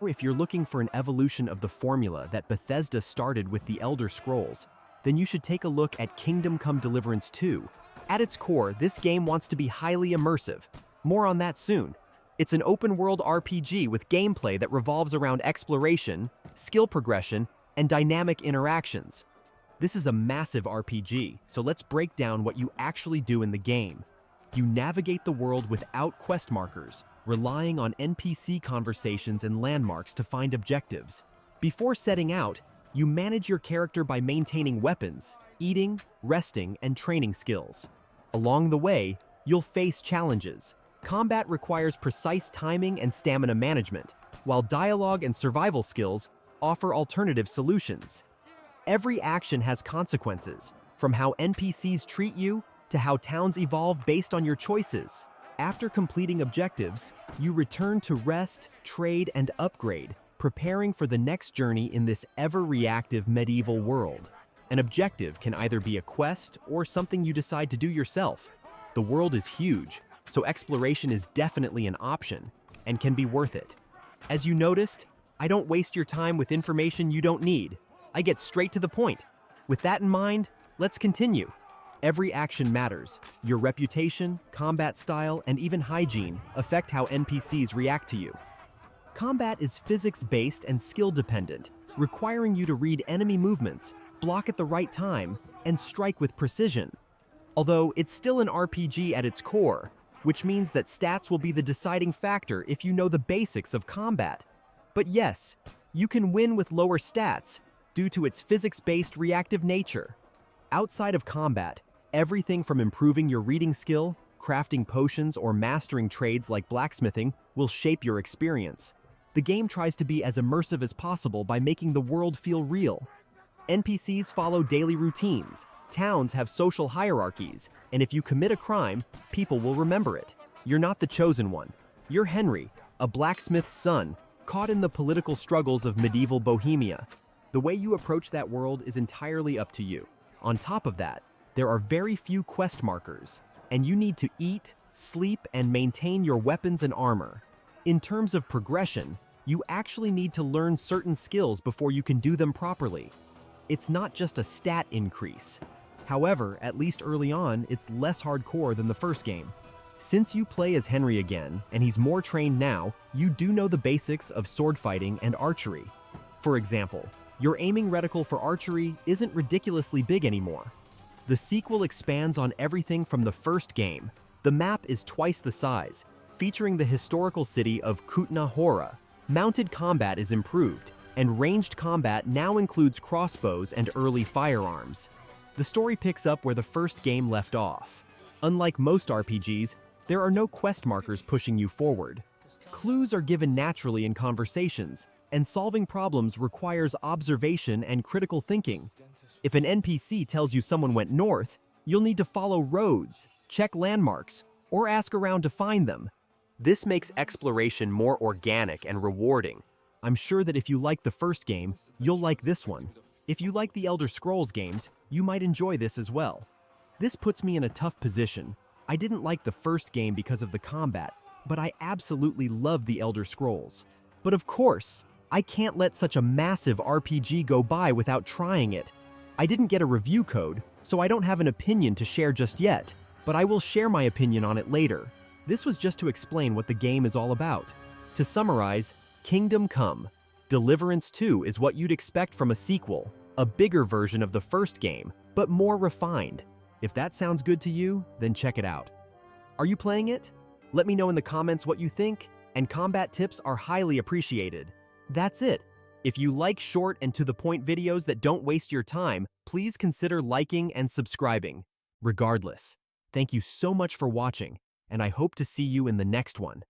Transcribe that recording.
Or if you're looking for an evolution of the formula that Bethesda started with the Elder Scrolls, then you should take a look at Come Deliverance II. At its core, this game wants to be highly immersive. More on that soon. It's an open-world RPG with gameplay that revolves around exploration, skill progression, and dynamic interactions. This is a massive RPG, so let's break down what you actually do in the game. You navigate the world without quest markers, relying on NPC conversations and landmarks to find objectives. Before setting out, you manage your character by maintaining weapons, eating, resting, and training skills. Along the way, you'll face challenges. Combat requires precise timing and stamina management, while dialogue and survival skills offer alternative solutions. Every action has consequences, from how NPCs treat you to how towns evolve based on your choices. After completing objectives, you return to rest, trade, and upgrade, preparing for the next journey in this ever-reactive medieval world. An objective can either be a quest or something you decide to do yourself. The world is huge, so exploration is definitely an option and can be worth it. As you noticed, I don't waste your time with information you don't need. I get straight to the point. With that in mind, let's continue. Every action matters. Your reputation, combat style, and even hygiene affect how NPCs react to you. Combat is physics-based and skill-dependent, requiring you to read enemy movements, block at the right time, and strike with precision. Although it's still an RPG at its core, which means that stats will be the deciding factor if you know the basics of combat. But yes, you can win with lower stats due to its physics-based reactive nature. Outside of combat, everything from improving your reading skill, crafting potions, or mastering trades like blacksmithing will shape your experience. The game tries to be as immersive as possible by making the world feel real. NPCs follow daily routines, towns have social hierarchies, and if you commit a crime, people will remember it. You're not the chosen one. You're Henry, a blacksmith's son, caught in the political struggles of medieval Bohemia. The way you approach that world is entirely up to you. On top of that, there are very few quest markers, and you need to eat, sleep, and maintain your weapons and armor. In terms of progression, you actually need to learn certain skills before you can do them properly. It's not just a stat increase. However, at least early on, it's less hardcore than the first game. Since you play as Henry again, and he's more trained now, you do know the basics of sword fighting and archery. For example, your aiming reticle for archery isn't ridiculously big anymore. The sequel expands on everything from the first game. The map is twice the size, featuring the historical city of Kutna Hora. Mounted combat is improved, and ranged combat now includes crossbows and early firearms. The story picks up where the first game left off. Unlike most RPGs, there are no quest markers pushing you forward. Clues are given naturally in conversations, and solving problems requires observation and critical thinking. If an NPC tells you someone went north, you'll need to follow roads, check landmarks, or ask around to find them. This makes exploration more organic and rewarding. I'm sure that if you like the first game, you'll like this one. If you like the Elder Scrolls games, you might enjoy this as well. This puts me in a tough position. I didn't like the first game because of the combat, but I absolutely love the Elder Scrolls. But of course, I can't let such a massive RPG go by without trying it. I didn't get a review code, so I don't have an opinion to share just yet, but I will share my opinion on it later. This was just to explain what the game is all about. To summarize, Kingdom Come Deliverance II is what you'd expect from a sequel, a bigger version of the first game, but more refined. If that sounds good to you, then check it out. Are you playing it? Let me know in the comments what you think, and combat tips are highly appreciated. That's it. If you like short and to-the-point videos that don't waste your time, please consider liking and subscribing. Regardless, thank you so much for watching, and I hope to see you in the next one.